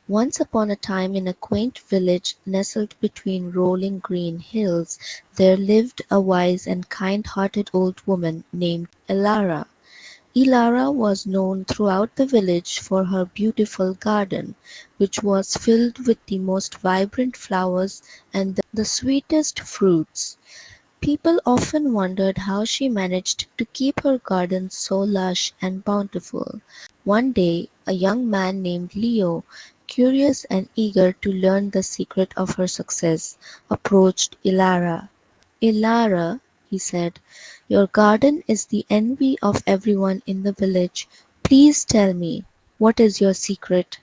Once upon a time in a quaint village nestled between rolling green hills, there lived a wise and kind-hearted old woman named Elara. Elara was known throughout the village for her beautiful garden, which was filled with the most vibrant flowers and the sweetest fruits. People often wondered how she managed to keep her garden so lush and bountiful. One day, a young man named Leo, curious and eager to learn the secret of her success, approached Elara. "Elara," he said, "your garden is the envy of everyone in the village. Please tell me, what is your secret?"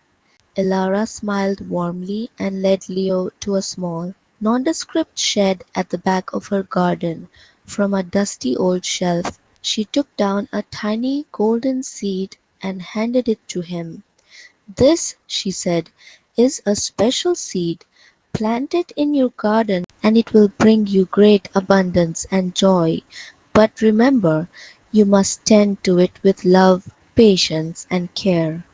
Elara smiled warmly and led Leo to a small, nondescript shed at the back of her garden. From a dusty old shelf she took down a tiny golden seed and handed it to him. "This," she said, "is a special seed. Plant it in your garden and it will bring you great abundance and joy. But remember, you must tend to it with love, patience, and care."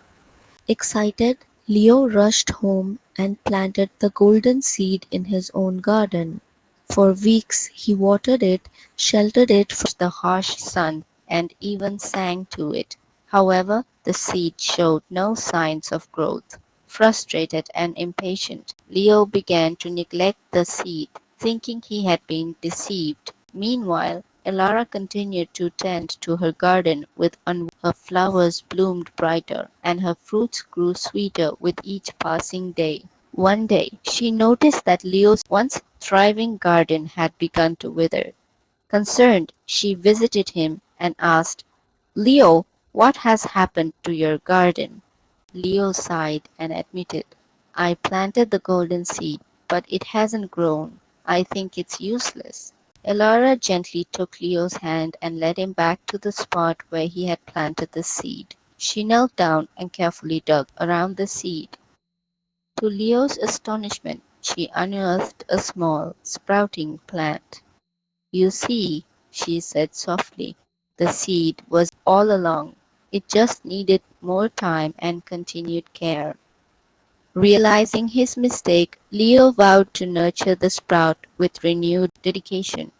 Excited, Leo rushed home and planted the golden seed in his own garden. For weeks he watered it, sheltered it from the harsh sun, and even sang to it. However, the seed showed no signs of growth. Frustrated and impatient, Leo began to neglect the seed, thinking he had been deceived. Meanwhile, Elara continued to tend to her garden with her flowers bloomed brighter, and her fruits grew sweeter with each passing day. One day she noticed that Leo's once thriving garden had begun to wither. Concerned, she visited him and asked, "Leo, what has happened to your garden?" Leo sighed and admitted, "I planted the golden seed, but it hasn't grown. I think it's useless." Elara gently took Leo's hand and led him back to the spot where he had planted the seed. She knelt down and carefully dug around the seed. To Leo's astonishment, she unearthed a small, sprouting plant. "You see," she said softly, "the seed was all along. It just needed more time and continued care." Realizing his mistake, Leo vowed to nurture the sprout with renewed dedication.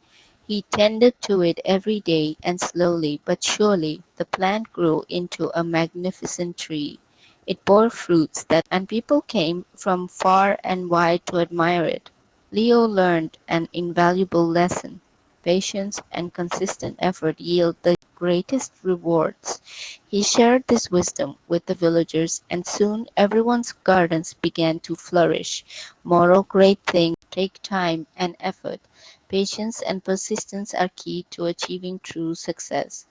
He tended to it every day, and slowly but surely the plant grew into a magnificent tree. It bore fruits and people came from far and wide to admire it. Leo learned an invaluable lesson. Patience and consistent effort yield the greatest rewards. He shared this wisdom with the villagers, and soon everyone's gardens began to flourish. Moral: great things take time and effort. Patience and persistence are key to achieving true success.